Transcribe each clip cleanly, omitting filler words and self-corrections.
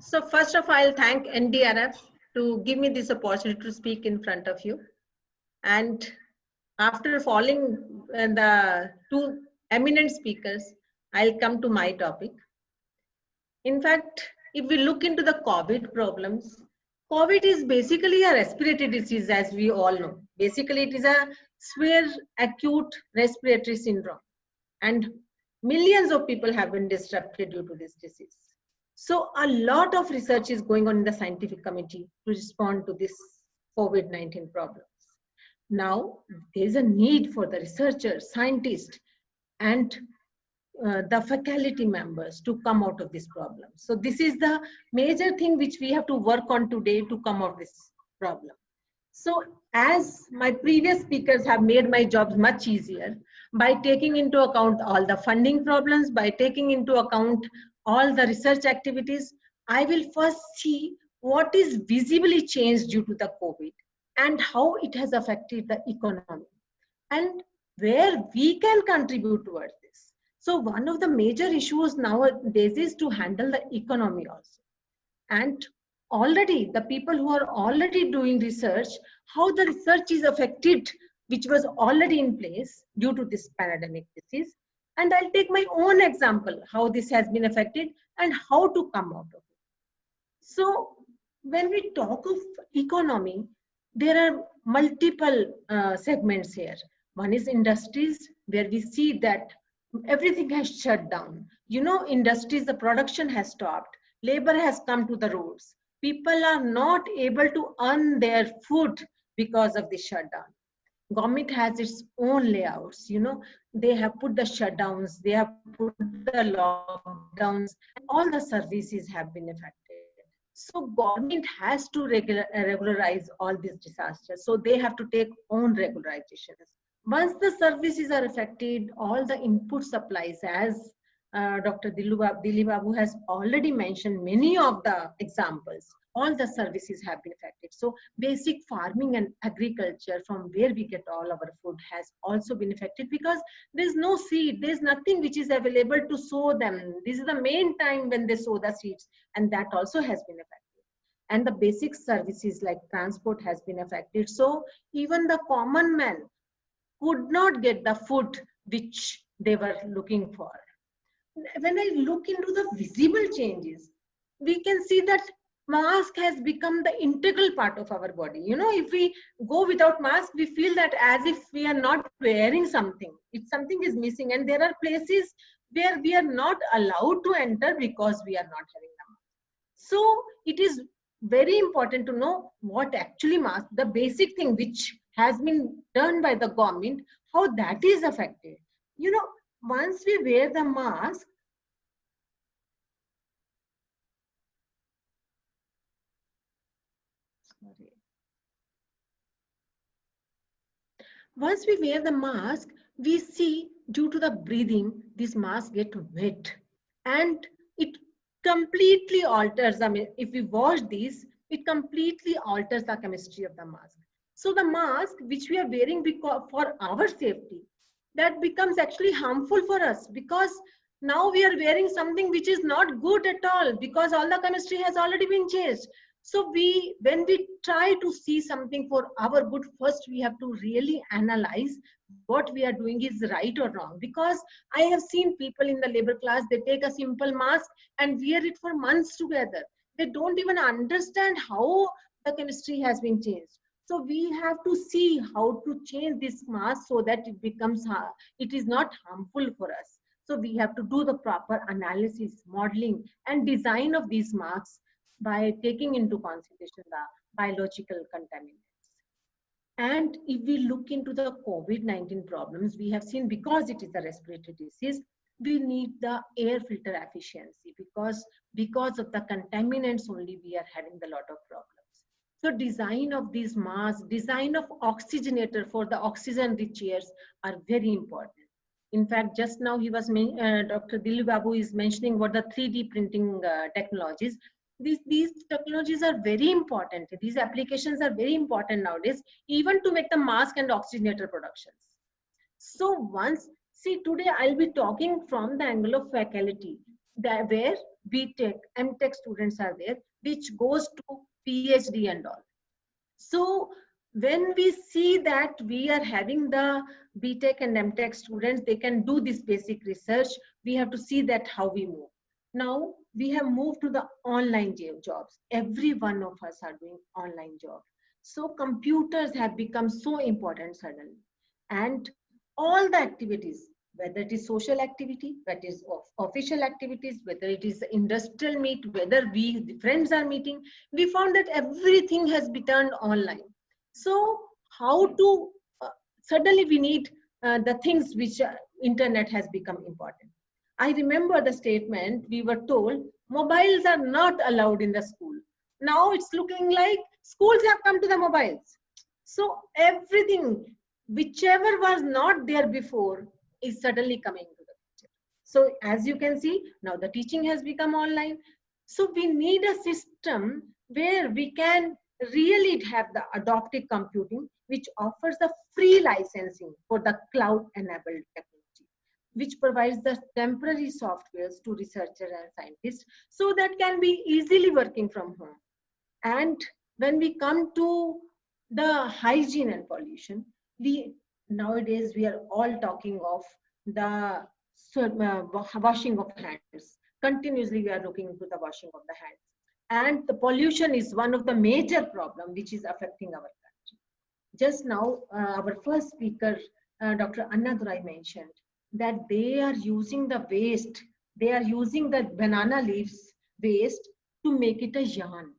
So first of all, I'll thank NDRF to give me this opportunity to speak in front of you. And after following the two eminent speakers, I'll come to my topic. In fact, if we look into the COVID problems, COVID is basically a respiratory disease, as we all know. Basically, it is a severe acute respiratory syndrome. And millions of people have been disrupted due to this disease. So a lot of research is going on in the scientific committee to respond to this COVID-19 problems. Now, there is a need for the researchers, scientists, and the faculty members to come out of this problem. So this is the major thing which we have to work on today to come out of this problem. So as my previous speakers have made my job much easier by taking into account all the funding problems, by taking into account all the research activities, I will first see what is visibly changed due to the COVID and how it has affected the economy and where we can contribute towards this. So one of the major issues nowadays is to handle the economy also. And already the people who are already doing research, how the research is affected, which was already in place due to this pandemic disease. And I'll take my own example, how this has been affected and how to come out of it. So when we talk of economy, there are multiple segments here. One is industries, where we see that everything has shut down. You know, industries, the production has stopped. Labor has come to the roads. People are not able to earn their food because of the shutdown. Government has its own layouts, you know, they have put the shutdowns, they have put the lockdowns, and all the services have been affected. So government has to regularize all these disasters. So they have to take own regularizations. Once the services are affected, all the input supplies, as Dr. Dilli Babu has already mentioned many of the examples, all the services have been affected. So basic farming and agriculture, from where we get all our food, has also been affected because there's no seed, there's nothing which is available to sow them. This is the main time when they sow the seeds, and that also has been affected. And the basic services like transport has been affected. So even the common man could not get the food which they were looking for. When I look into the visible changes, we can see that mask has become the integral part of our body. You know, if we go without mask, we feel that as if we are not wearing something. If something is missing, and there are places where we are not allowed to enter because we are not having the mask. So it is very important to know what actually mask, the basic thing which has been done by the government, how that is affected. You know, once we wear the mask, once we wear the mask, we see due to the breathing, this mask get wet and it completely alters. I mean, if we wash these, it completely alters the chemistry of the mask. So the mask which we are wearing because for our safety, that becomes actually harmful for us because now we are wearing something which is not good at all because all the chemistry has already been changed. So when we try to see something for our good, first we have to really analyze what we are doing is right or wrong. Because I have seen people in the labor class, they take a simple mask and wear it for months together. They don't even understand how the chemistry has been changed. So we have to see how to change this mask so that it is not harmful for us. So we have to do the proper analysis, modeling, and design of these masks by taking into consideration the biological contaminants. And if we look into the COVID-19 problems, we have seen because it is a respiratory disease, we need the air filter efficiency because of the contaminants only we are having a lot of problems. So design of these masks, design of oxygenator for the oxygen-rich airs are very important. In fact, just now Dr. Dilli Babu is mentioning what the 3D printing technologies. These technologies are very important. These applications are very important nowadays, even to make the mask and oxygenator productions. So today I'll be talking from the angle of faculty. that where BTech, MTech students are there, which goes to PhD and all. So when we see that we are having the BTech and MTech students, they can do this basic research. We have to see that how we move. Now we have moved to the online jobs. Every one of us are doing online jobs. So computers have become so important suddenly. And all the activities, whether it is social activity, that is official activities, whether it is industrial meet, whether we the friends are meeting, we found that everything has been turned online. So how to suddenly we need the things which internet has become important. I remember the statement we were told mobiles are not allowed in the school. Now it's looking like schools have come to the mobiles. So everything whichever was not there before is suddenly coming to the picture. So as you can see, now the teaching has become online. So we need a system where we can really have the adaptive computing, which offers the free licensing for the cloud enabled technology, which provides the temporary softwares to researchers and scientists so that can be easily working from home. And when we come to the hygiene and pollution, we nowadays we are all talking of the washing of hands. Continuously we are looking into the washing of the hands. And the pollution is one of the major problem which is affecting our country. Just now, our first speaker, Dr. Annadurai mentioned that they are using the waste, they are using the banana leaves waste to make it a yarn.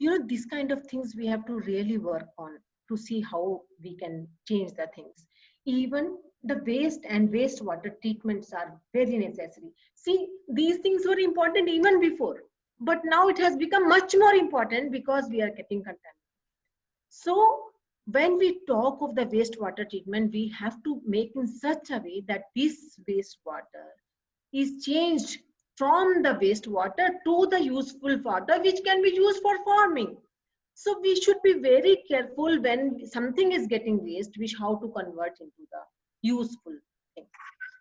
You know, these kind of things we have to really work on to see how we can change the things. Even the waste and wastewater treatments are very necessary. See, these things were important even before, but now it has become much more important because we are getting contaminated. So when we talk of the wastewater treatment, we have to make in such a way that this wastewater is changed from the wastewater to the useful water which can be used for farming. So we should be very careful when something is getting waste, which how to convert into the useful thing.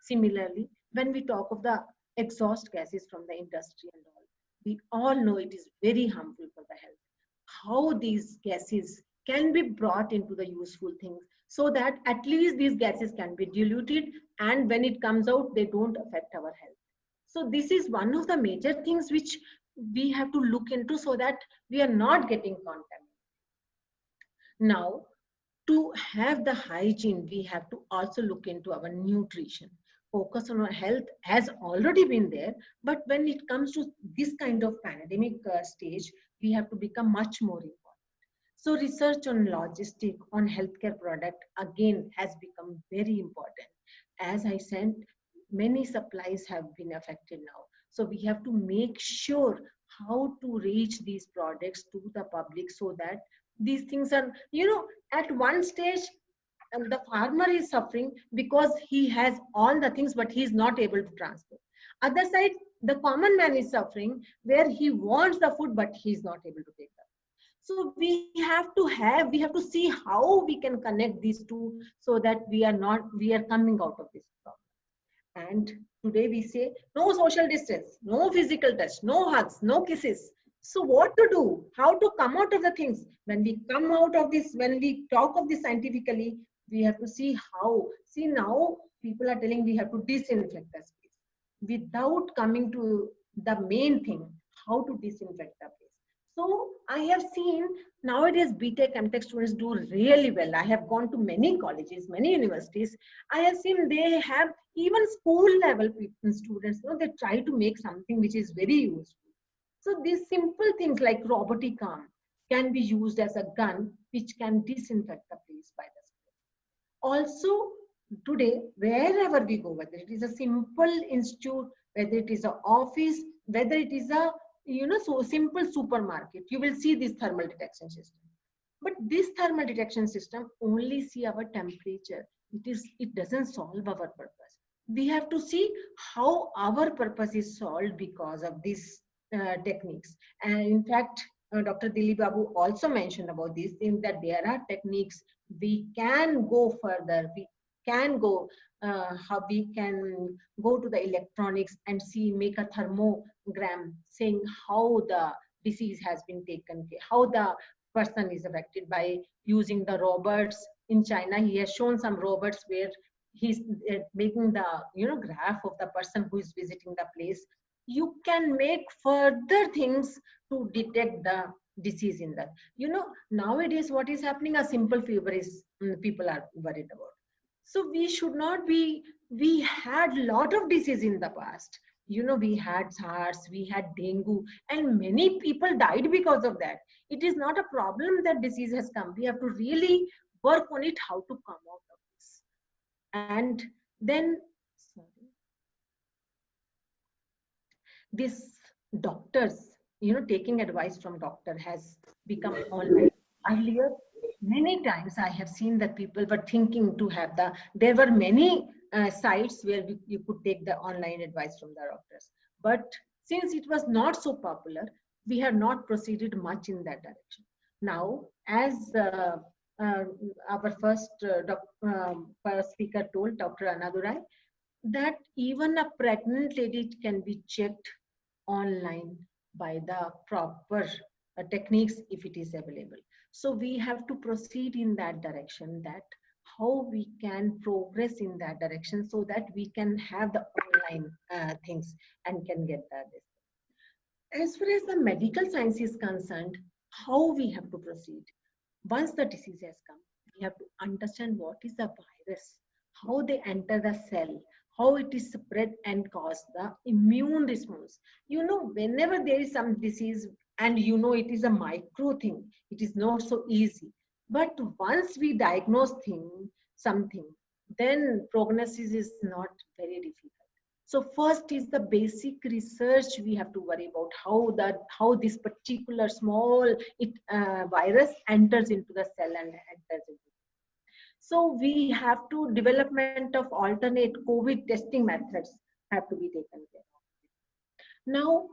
Similarly, when we talk of the exhaust gases from the industry and all, we all know it is very harmful for the health. How these gases can be brought into the useful things so that at least these gases can be diluted, and when it comes out, they don't affect our health. So this is one of the major things which we have to look into so that we are not getting contaminated. Now, to have the hygiene, we have to also look into our nutrition. Focus on our health has already been there, but when it comes to this kind of pandemic stage, we have to become much more important. So research on logistic, on healthcare product again has become very important. As I said, many supplies have been affected now. So we have to make sure how to reach these products to the public so that these things are, at one stage, the farmer is suffering because he has all the things, but he is not able to transport. Other side, the common man is suffering where he wants the food, but he is not able to take that. So we have to see how we can connect these two so that we are coming out of this problem. And today we say no social distance, no physical touch, no hugs, no kisses. So what to do? How to come out of the things? When we come out of this, when we talk of this scientifically, we have to see how. See, now people are telling we have to disinfect the space without coming to the main thing, how to disinfect the place. So I have seen nowadays BTech, MTech students do really well. I have gone to many colleges, many universities. I have seen they have even school level students, they try to make something which is very useful. So these simple things like robotic arm can be used as a gun which can disinfect the place by the spray. Also, today, wherever we go, whether it is a simple institute, whether it is an office, whether it is a so simple supermarket, you will see this thermal detection system. But this thermal detection system only see our temperature. It doesn't solve our purpose. We have to see how our purpose is solved because of these techniques. And in fact, Dr. Dilip Babu also mentioned about these things, that there are techniques we can go further. We can go how we can go to the electronics and see, make a thermogram saying how the disease has been taken care, how the person is affected by using the robots. In China, he has shown some robots where he's making the graph of the person who is visiting the place. You can make further things to detect the disease in that. Nowadays what is happening, a simple fever is people are worried about. So we should not be, we had a lot of disease in the past. We had SARS, we had dengue, and many people died because of that. It is not a problem that disease has come. We have to really work on it, how to come out of this. And then, sorry, this doctors, taking advice from doctor has become online. Earlier, many times I have seen that people were thinking to have there were many sites where you could take the online advice from the doctors. But since it was not so popular, we have not proceeded much in that direction. Now, as uh, our first speaker told, Dr. Anadurai, that even a pregnant lady can be checked online by the proper techniques if it is available. So we have to proceed in that direction, that how we can progress in that direction so that we can have the online things and can get this. As far as the medical science is concerned, how we have to proceed. Once the disease has come, we have to understand what is the virus, how they enter the cell, how it is spread and cause the immune response. Whenever there is some disease and it is a micro thing, it is not so easy. But once we diagnose something, then prognosis is not very difficult. So first is the basic research we have to worry about, how this particular small virus enters into the cell and enters into. So we have to development of alternate COVID testing methods have to be taken care of. Now,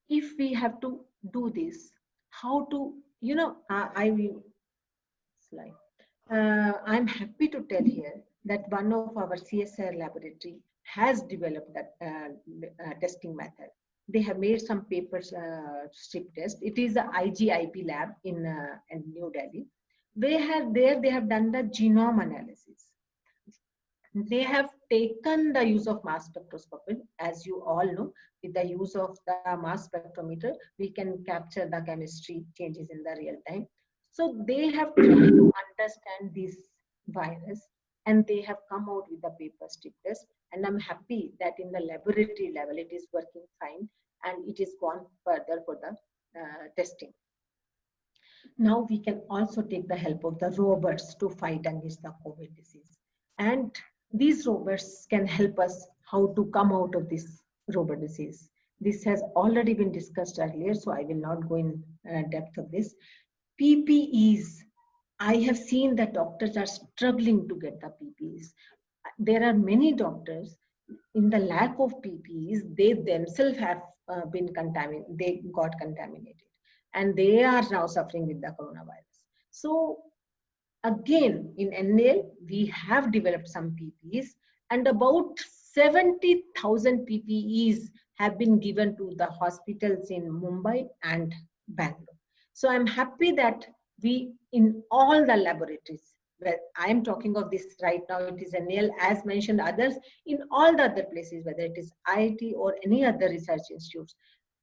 if we have to do this, how to, I will slide. I'm happy to tell here that one of our CSIR laboratory has developed that testing method. They have made some papers, strip test. It is the IGIP lab in New Delhi. They have done the genome analysis. They have taken the use of mass spectroscopy. As you all know, with the use of the mass spectrometer, we can capture the chemistry changes in the real time. So they have tried to understand this virus and they have come out with the paper strip test. And I'm happy that in the laboratory level, it is working fine and it is gone further for the testing. Now we can also take the help of the robots to fight against the COVID disease. And these robots can help us how to come out of this robot disease. This has already been discussed earlier, so I will not go in depth of this. PPEs. I have seen that doctors are struggling to get the PPEs. There are many doctors, in the lack of PPEs, they themselves have been contaminated, they got contaminated, and they are now suffering with the coronavirus. So again, in NAL, we have developed some PPEs, and about 70,000 PPEs have been given to the hospitals in Mumbai and Bangalore. So I'm happy that we, in all the laboratories, where I am talking of this right now, it is NAL, as mentioned others, in all the other places, whether it is IIT or any other research institutes,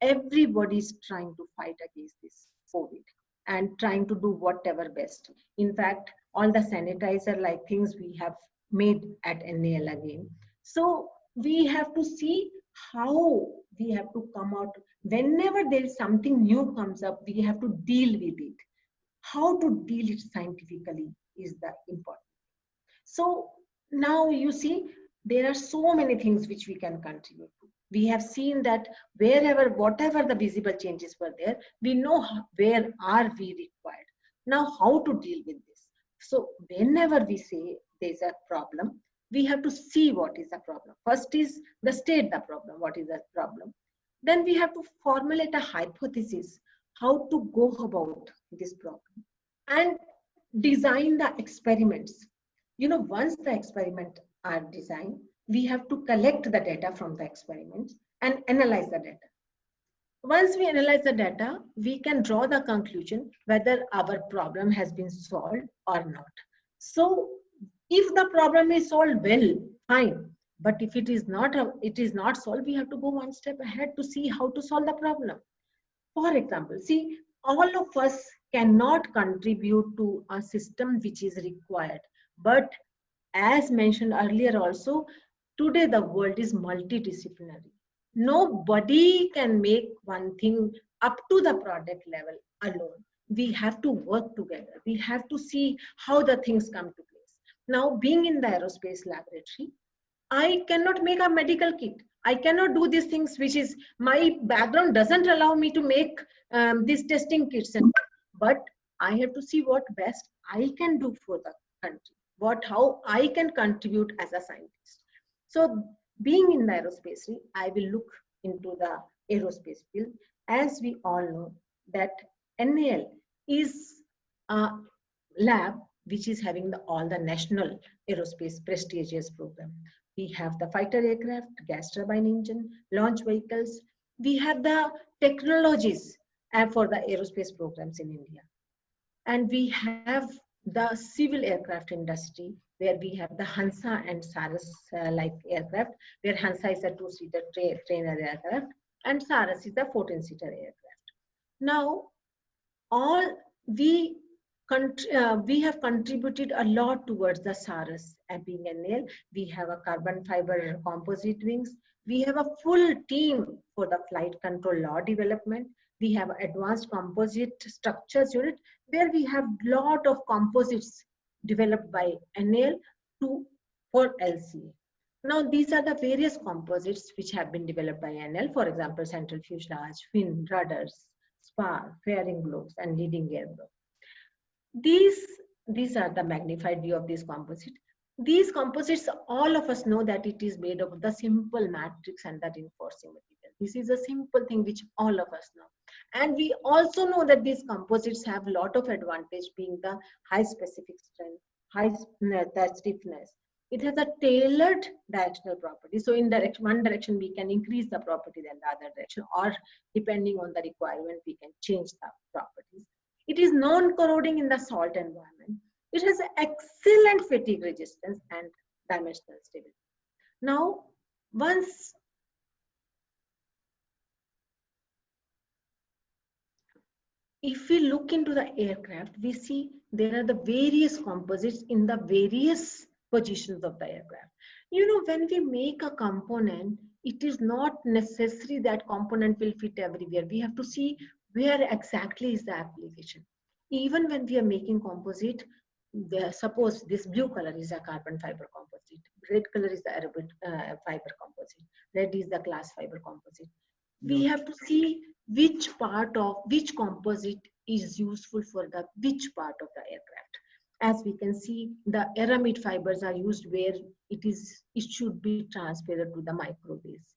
everybody is trying to fight against this COVID and trying to do whatever best. In fact, all the sanitizer like things we have made at NAL again. So we have to see how we have to come out. Whenever there is something new comes up, we have to deal with it. How to deal it scientifically is the important. So now you see, there are so many things which we can contribute to. We have seen that wherever, whatever the visible changes were there, we know where are we required. Now how to deal with this. So whenever we say there's a problem, we have to see what is the problem. First is the state the problem, what is the problem. Then we have to formulate a hypothesis, how to go about this problem, and design the experiments. Once the experiment our design, we have to collect the data from the experiments and analyze the data. Once we analyze the data, we can draw the conclusion whether our problem has been solved or not. So if the problem is solved, well, fine. But if it is not solved, we have to go one step ahead to see how to solve the problem. For example, see, all of us cannot contribute to a system which is required. But as mentioned earlier also, today the world is multidisciplinary. Nobody can make one thing up to the product level alone. We have to work together. We have to see how the things come to place. Now, being in the aerospace laboratory, I cannot make a medical kit. I cannot do these things, which is my background doesn't allow me to make these testing kits. But I have to see what best I can do for the country, how I can contribute as a scientist. So being in the aerospace, I will look into the aerospace field. As we all know that NAL is a lab which is having all the national aerospace prestigious program. We have the fighter aircraft, gas turbine engine, launch vehicles. We have the technologies for the aerospace programs in India. And we have the civil aircraft industry, where we have the Hansa and Saras like aircraft, where Hansa is a 2-seater trainer aircraft and Saras is a 14-seater aircraft. Now, we have contributed a lot towards the Saras being NAL. We have a carbon fiber composite wings. We have a full team for the flight control law development. We have advanced composite structures unit, where we have lot of composites developed by NAL for LCA. Now, these are the various composites which have been developed by NAL. For example, central fuselage, fin, rudders, spar, fairing blocks, and leading gear block. These are the magnified view of this composite. These composites, all of us know that it is made of the simple matrix and the reinforcing material. This is a simple thing which all of us know. And we also know that these composites have a lot of advantage, being the high specific strength, high stiffness. It has a tailored directional property. So in one direction, we can increase the property than the other direction, or depending on the requirement, we can change the properties. It is non-corroding in the salt environment. It has excellent fatigue resistance and dimensional stability. Now, if we look into the aircraft, we see there are the various composites in the various positions of the aircraft. You know, when we make a component, it is not necessary that component will fit everywhere. We have to see where exactly is the application. Even when we are making composite, suppose this blue color is a carbon fiber composite, red color is the Arabic fiber composite, red is the glass fiber composite. We have to see which composite is useful for which part of the aircraft. As we can see, the aramid fibers are used where it should be transferred to the micro base,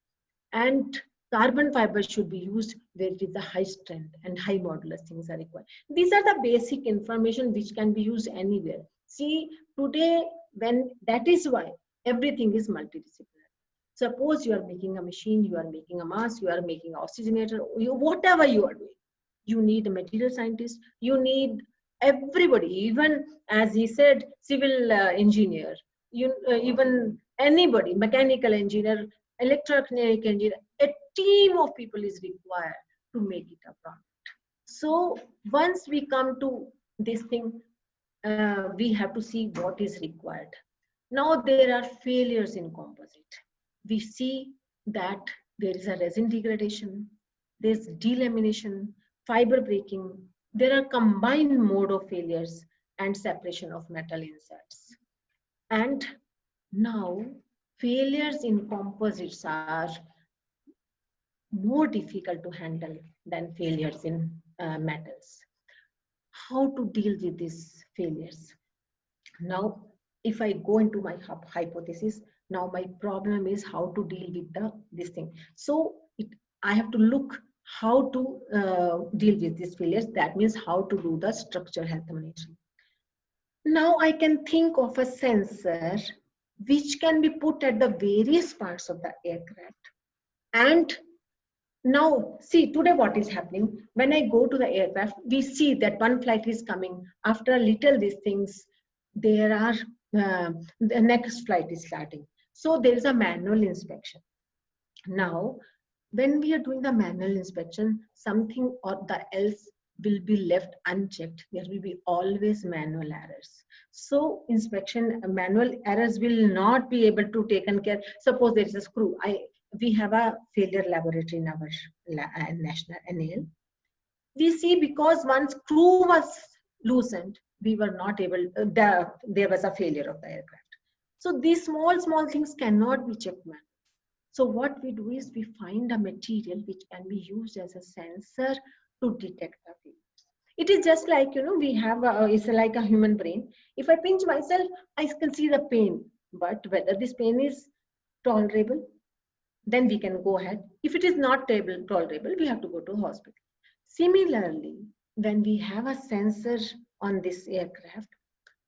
and carbon fibers should be used where it is the high strength and high modulus things are required. These are the basic information which can be used anywhere. See, today, that is why everything is multidisciplinary. Suppose you are making a machine, you are making a mask, you are making an oxygenator, whatever you are doing, you need a material scientist, you need everybody, even as he said, civil engineer, even anybody, mechanical engineer, electronic engineer, a team of people is required to make it a product. So once we come to this thing, we have to see what is required. Now there are failures in composite. We see that there is a resin degradation, there's delamination, fiber breaking, there are combined mode of failures and separation of metal inserts. And now failures in composites are more difficult to handle than failures in metals. How to deal with these failures? Now, if I go into my hypothesis, now my problem is how to deal with this thing. So I have to look how to deal with these failures. That means how to do the structural health monitoring. Now I can think of a sensor which can be put at the various parts of the aircraft. And now, see, today what is happening, when I go to the aircraft, we see that one flight is coming. After a little these things, there are, the next flight is starting. So there is a manual inspection. Now, when we are doing the manual inspection, something or the else will be left unchecked. There will be always manual errors. So inspection manual errors will not be able to taken care. Suppose there is a screw. We have a failure laboratory in our national NAL. We see because one screw was loosened, we were not able. There was a failure of the aircraft. So these small things cannot be checked manually. So what we do is we find a material which can be used as a sensor to detect the failures. It is just like, we have, it's like a human brain. If I pinch myself, I can see the pain, but whether this pain is tolerable, then we can go ahead. If it is not tolerable, we have to go to hospital. Similarly, when we have a sensor on this aircraft,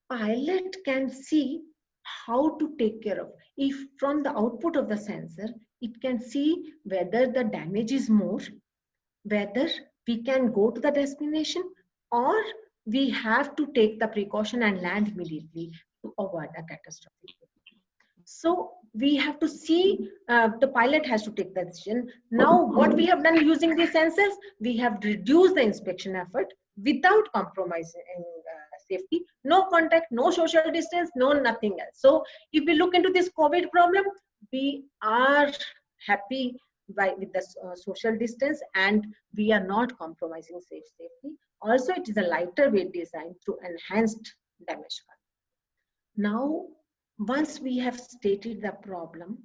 pilot can see how to take care of. If from the output of the sensor, it can see whether the damage is more, whether we can go to the destination, or we have to take the precaution and land immediately to avoid a catastrophic. So we have to see, the pilot has to take the decision. Now, what we have done using these sensors, we have reduced the inspection effort without compromising safety. No contact, no social distance, no nothing else. So if we look into this COVID problem, we are happy with the social distance, and we are not compromising safety. Also, it is a lighter weight design to enhanced damage control. Now, once we have stated the problem,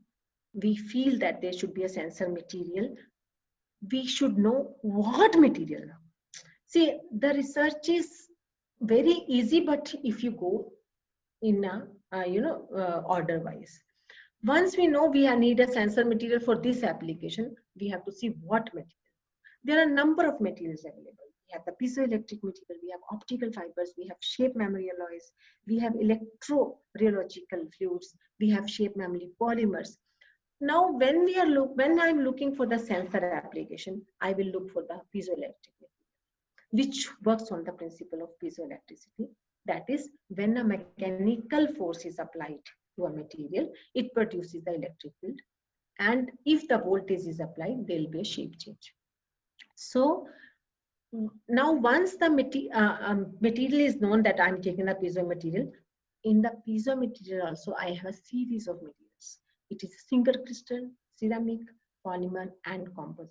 we feel that there should be a sensor material. We should know what material now. See, the research is very easy, but if you go in a, order wise. Once we know we need a sensor material for this application, we have to see what material. There are a number of materials available. We have the piezoelectric material, we have optical fibers, we have shape memory alloys, we have electro-rheological fluids, we have shape memory polymers. Now, when I'm looking for the sensor application, I will look for the piezoelectric material, which works on the principle of piezoelectricity. That is, when a mechanical force is applied to a material, it produces the electric field. And if the voltage is applied, there will be a shape change. So now, once the material is known that I'm taking the piezo material, in the piezo material also I have a series of materials. It is single crystal, ceramic, polymer, and composite.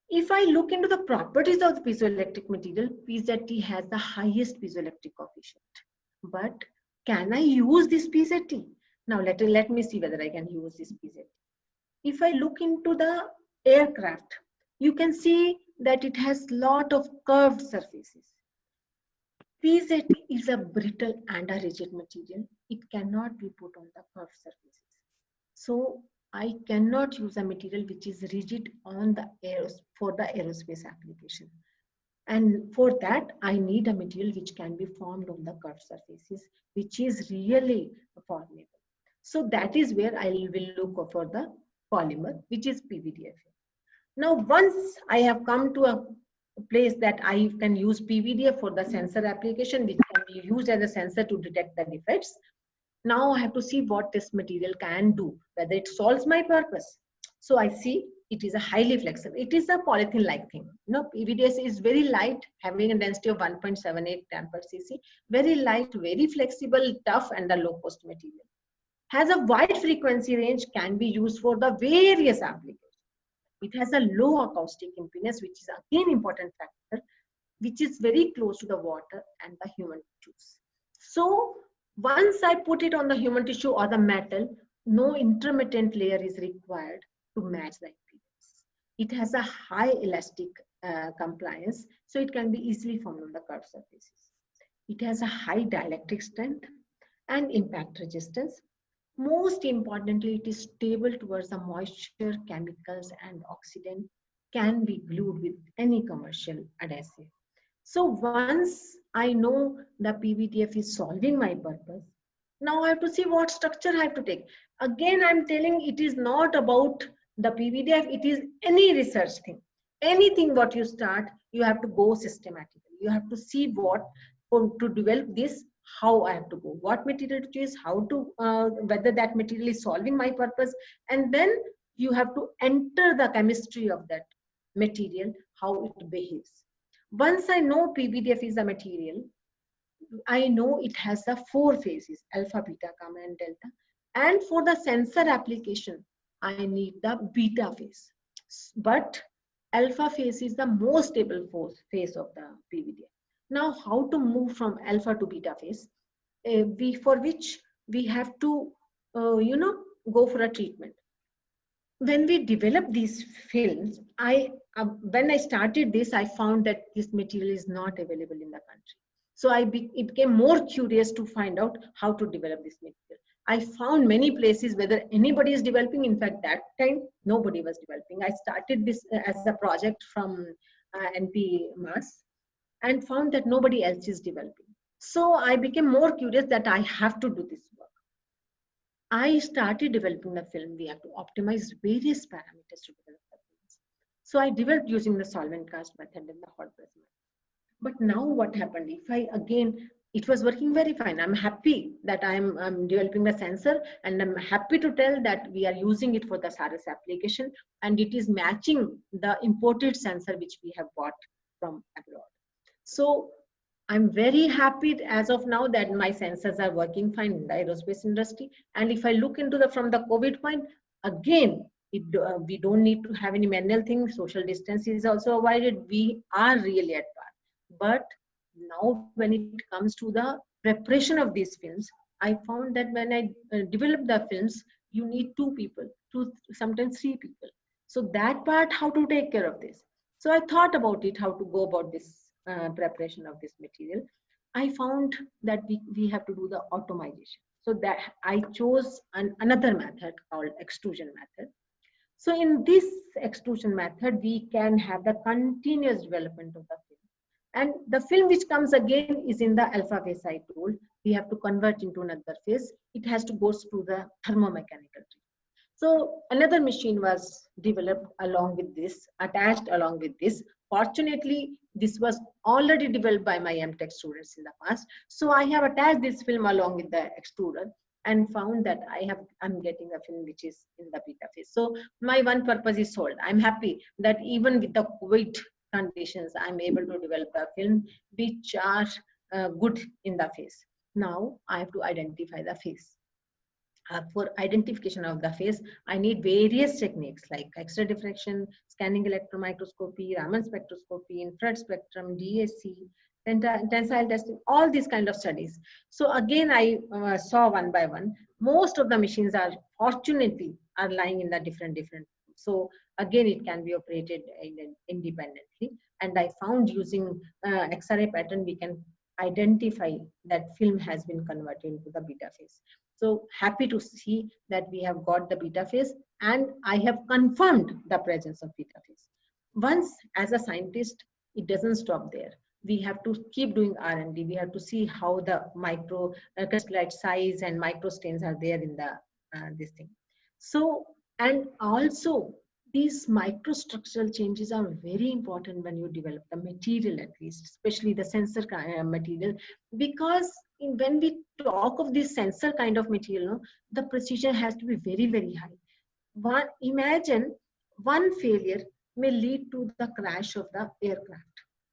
If I look into the properties of the piezoelectric material, PZT has the highest piezoelectric coefficient. But can I use this PZT? Now let me see whether I can use this PZT. If I look into the aircraft, you can see that it has lot of curved surfaces. PZT is a brittle and a rigid material. It cannot be put on the curved surfaces. So I cannot use a material which is rigid on the for the aerospace application. And for that, I need a material which can be formed on the curved surfaces, which is really formable. So that is where I will look for the polymer, which is PVDF. Now, once I have come to a place that I can use PVDF for the sensor application, which can be used as a sensor to detect the defects. Now I have to see what this material can do, whether it solves my purpose. So I see it is a highly flexible. It is a polythene-like thing. PVDF is very light, having a density of 1.78 gram per cc. Very light, very flexible, tough, and a low-cost material. Has a wide frequency range, can be used for the various applications. It has a low acoustic impedance, which is again important factor, which is very close to the water and the human tissues. So once I put it on the human tissue or the metal, no intermittent layer is required to match the impedance. It has a high elastic compliance, so it can be easily formed on the curved surfaces. It has a high dielectric strength and impact resistance. Most importantly, it is stable towards the moisture, chemicals, and oxidant, can be glued with any commercial adhesive. So once I know the PVDF is solving my purpose, Now I have to see what structure I have to take. Again, I'm telling it is not about the PVDF, it is any research thing. Anything what you start, you have to go systematically. You have to see what, to develop this, how I have to go, what material to choose, how to, whether that material is solving my purpose. And then you have to enter the chemistry of that material, how it behaves. Once I know PVDF is a material, I know it has the 4 phases, alpha, beta, gamma, and delta. And for the sensor application, I need the beta phase. But alpha phase is the most stable phase of the PVDF. Now, how to move from alpha to beta phase? For which we have to, go for a treatment. When we develop these films, when I started this, I found that this material is not available in the country. So it became more curious to find out how to develop this material. I found many places whether anybody is developing. In fact, that time nobody was developing. I started this as a project from NP Mass and found that nobody else is developing. So I became more curious that I have to do this work. I started developing the film. We have to optimize various parameters to develop the films. So I developed using the solvent cast method and the hot press method. But now what happened? If I again, it was working very fine. I'm happy that I'm developing the sensor, and I'm happy to tell that we are using it for the SARAS application, and it is matching the imported sensor which we have bought from abroad. So I'm very happy as of now that my sensors are working fine in the aerospace industry. And if I look into from the COVID point, again, we don't need to have any manual thing. Social distance is also avoided. We are really at par. But now when it comes to the preparation of these films, I found that when I develop the films, you need 2 people, sometimes 3 people. So that part, how to take care of this. So I thought about it, how to go about this preparation of this material. I found that we have to do the automation. So that I chose another method called extrusion method. So in this extrusion method, we can have the continuous development of the film. And the film which comes again is in the alpha phase I told. We have to convert into another phase. It has to go through the thermomechanical treatment. So another machine was developed along with this, attached along with this. Fortunately, this was already developed by my MTech students in the past. So I have attached this film along with the extruder and found that I'm getting a film which is in the beta phase. So my one purpose is solved. I'm happy that even with the COVID conditions, I'm able to develop a film which are good in the phase. Now I have to identify the phase. For identification of the phase, I need various techniques like X-ray diffraction, scanning electron microscopy, Raman spectroscopy, infrared spectrum, DSC, tensile testing, all these kind of studies. So again, I saw one by one. Most of the machines are, fortunately, are lying in the different. So again, it can be operated independently. And I found using X-ray pattern, we can identify that film has been converted into the beta phase. So happy to see that we have got the beta phase, and I have confirmed the presence of beta phase. Once, as a scientist, it doesn't stop there. We have to keep doing R&D. We have to see how the micro crystallite size and microstains are there in the this thing. So, and also these microstructural changes are very important when you develop the material, at least, especially the sensor material, because when we talk of this sensor kind of material, the precision has to be very, very high. Imagine one failure may lead to the crash of the aircraft.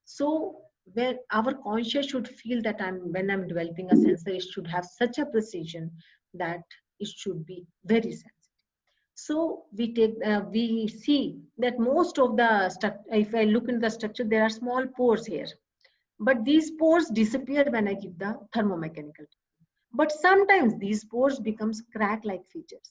So where our conscious should feel that when I'm developing a sensor, it should have such a precision that it should be very sensitive. So we see that most of the if I look into the structure, there are small pores here, but these pores disappear when I give the thermomechanical. But sometimes these pores becomes crack-like features.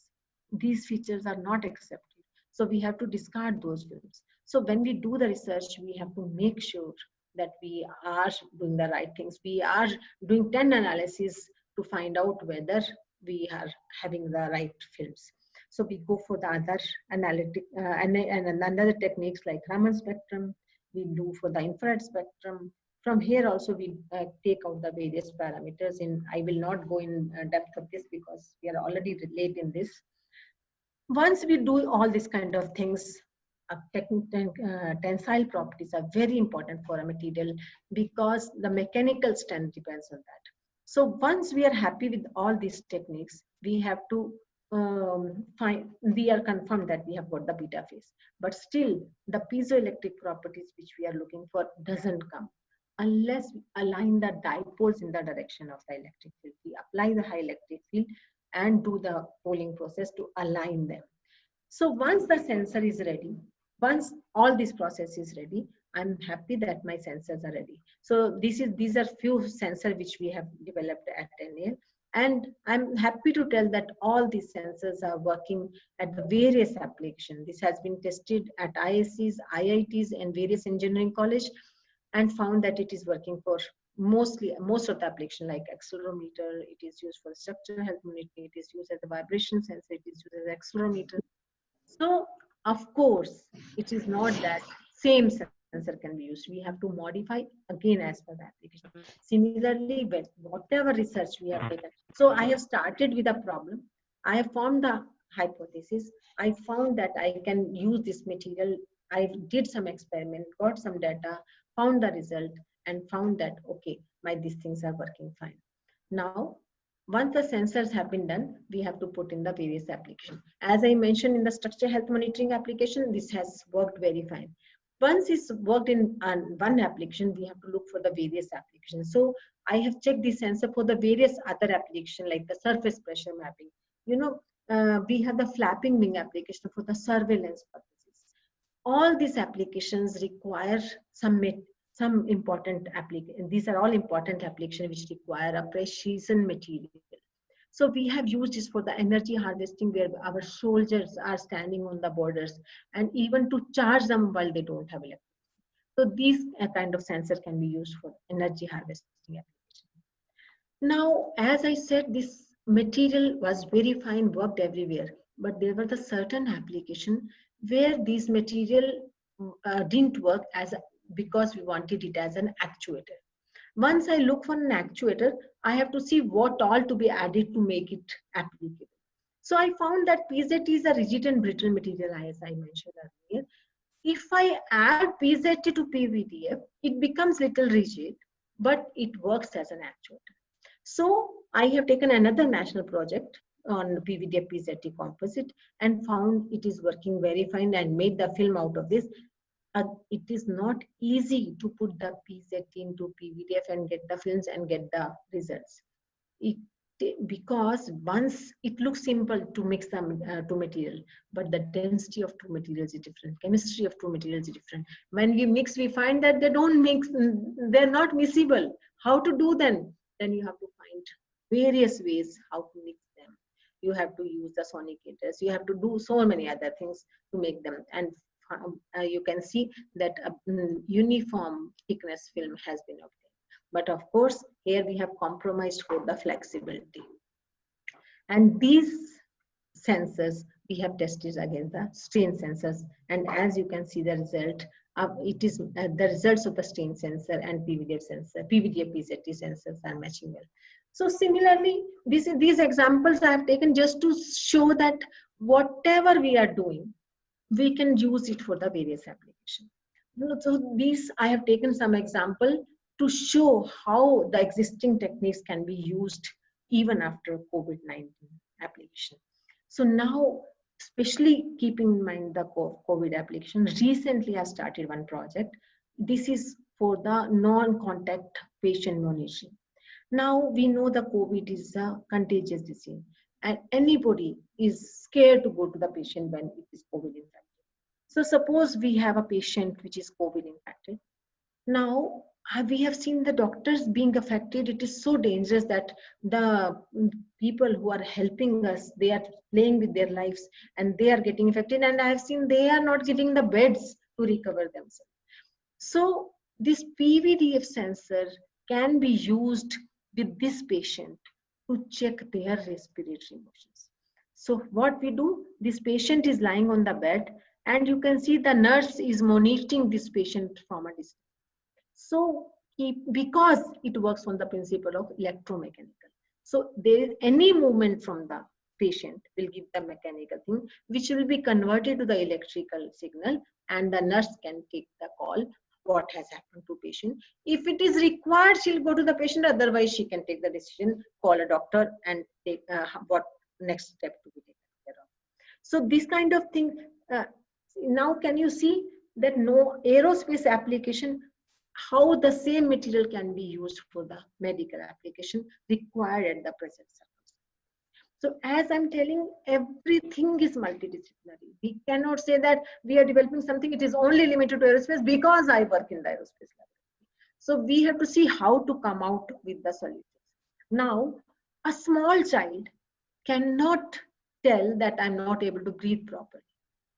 These features are not accepted, so we have to discard those films. So when we do the research, we have to make sure that we are doing the right things. We are doing 10 analysis to find out whether we are having the right films. So we go for the other analytic and another techniques like Raman spectrum. We do for the infrared spectrum, From here also we take out the various parameters. I will not go in depth of this because we are already late in this. Once we do all these kind of things, tensile properties are very important for a material because the mechanical strength depends on that. So once we are happy with all these techniques, we have to we are confirmed that we have got the beta phase. But still, the piezoelectric properties which we are looking for doesn't come unless we align the dipoles in the direction of the electric field. We apply the high electric field and do the polling process to align them. So once the sensor is ready, once all this process is ready, I'm happy that my sensors are ready. So these are few sensors which we have developed at NAL. And I'm happy to tell that all these sensors are working at the various applications. This has been tested at ISCs, IITs, and various engineering college, and found that it is working for most of the application, like accelerometer. It is used for structural health monitoring. It is used as a vibration sensor. It is used as an accelerometer. So, of course, it is not that same sensor can be used. We have to modify again as per the application. Similarly, with whatever research we have taken. So, I have started with a problem. I have formed the hypothesis. I found that I can use this material. I did some experiment, got some data, found the result, and found that, okay, these things are working fine. Now, once the sensors have been done, we have to put in the various applications. As I mentioned in the structure health monitoring application, this has worked very fine. Once it's worked in one application, we have to look for the various applications. So I have checked the sensor for the various other applications like the surface pressure mapping. We have the flapping wing application for the surveillance purposes. All these applications require some important application. These are all important applications which require a precision material. So we have used this for the energy harvesting, where our soldiers are standing on the borders, and even to charge them while they don't have electricity. So these kind of sensors can be used for energy harvesting application. Now, as I said, this material was very fine, worked everywhere, but there were the certain application where this material didn't work because we wanted it as an actuator. Once I look for an actuator, I have to see what all to be added to make it applicable. So I found that PZT is a rigid and brittle material, as I mentioned earlier. If I add PZT to PVDF, it becomes little rigid, but it works as an actuator. So I have taken another national project on PVDF PZT composite and found it is working very fine and made the film out of this. It is not easy to put the PZT into PVDF and get the films and get the results. Because once it looks simple to mix them two material, but the density of two materials is different, chemistry of two materials is different. When we mix, we find that they don't mix, they're not miscible. How to do then? Then you have to find various ways how to mix them. You have to use the sonicators. You have to do so many other things to make them. And you can see that a uniform thickness film has been obtained. But of course, here we have compromised for the flexibility. And these sensors we have tested against the strain sensors. And as you can see the result, it is the results of the strain sensor and PVDF sensor, PVDF PZT sensors are matching well. So similarly, these examples I have taken just to show that whatever we are doing, we can use it for the various applications. So these, I have taken some example to show how the existing techniques can be used even after COVID-19 application. So now, especially keeping in mind the COVID application, recently I started one project. This is for the non-contact patient monitoring. Now we know the COVID is a contagious disease and anybody is scared to go to the patient when it is COVID infected. So suppose we have a patient which is COVID infected. Now we have seen the doctors being affected. It is so dangerous that the people who are helping us, they are playing with their lives and they are getting affected. And I have seen they are not giving the beds to recover themselves. So this PVDF sensor can be used with this patient to check their respiratory motions. So what we do, this patient is lying on the bed and you can see the nurse is monitoring this patient from a distance. So because it works on the principle of electromechanical. So there is any movement from the patient will give the mechanical thing, which will be converted to the electrical signal, and the nurse can take the call what has happened to patient. If it is required, she'll go to the patient. Otherwise, she can take the decision, call a doctor, and take what next step to be taken care of. So this kind of thing. Now, can you see that no aerospace application, how the same material can be used for the medical application required at the present circumstance. So as I'm telling, everything is multidisciplinary. We cannot say that we are developing something, it is only limited to aerospace because I work in the aerospace laboratory. So we have to see how to come out with the solutions. Now, a small child cannot tell that I'm not able to breathe properly.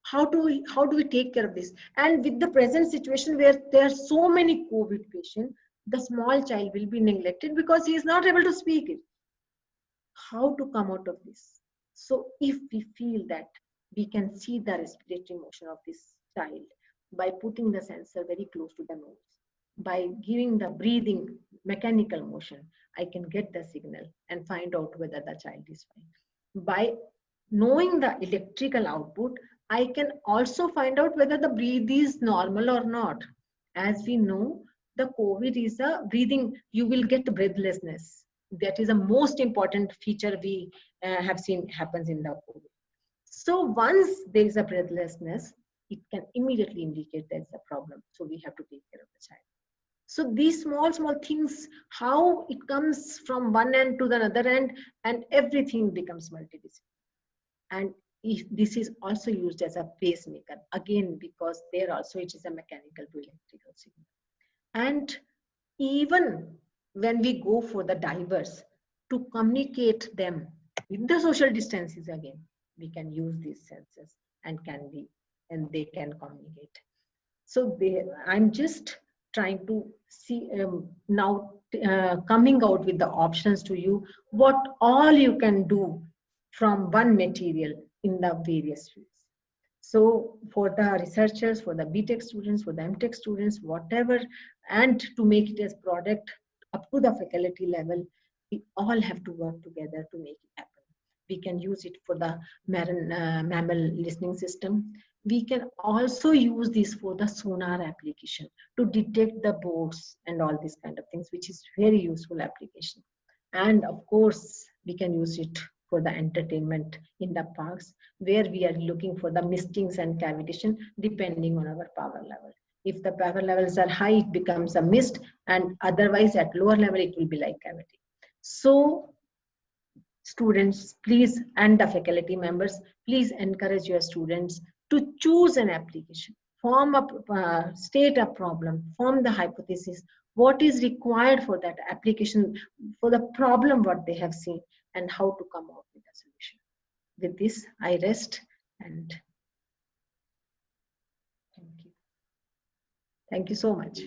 How do we take care of this? And with the present situation where there are so many COVID patients, the small child will be neglected because he is not able to speak it. How to come out of this? So if we feel that we can see the respiratory motion of this child by putting the sensor very close to the nose, by giving the breathing mechanical motion, I can get the signal and find out whether the child is fine. By knowing the electrical output, I can also find out whether the breath is normal or not. As we know, the COVID is a breathing, you will get breathlessness. That is a most important feature we have seen happens in the COVID. So once there is a breathlessness, it can immediately indicate there is a problem. So we have to take care of the child. So these small things, how it comes from one end to the other end, and everything becomes multidisciplinary. And if this is also used as a pacemaker, again, because there also it is a mechanical to electrical signal. And even when we go for the divers, to communicate them with the social distances again, we can use these sensors and they can communicate. So I'm just trying to see now coming out with the options to you, what all you can do from one material in the various fields. So for the researchers, for the BTech students, for the MTech students, whatever, and to make it as product up to the faculty level, we all have to work together to make it happen. We can use it for the mammal listening system. We can also use this for the sonar application to detect the boats and all these kind of things, which is very useful application. And of course, we can use it for the entertainment in the parks, where we are looking for the mistings and cavitation depending on our power level. If the power levels are high, it becomes a mist, and otherwise at lower level, it will be like cavity. So students, please, and the faculty members, please encourage your students to choose an application, form a state a problem, form the hypothesis, what is required for that application, for the problem what they have seen, and how to come out with a solution. With this, I rest, and thank you. Thank you so much.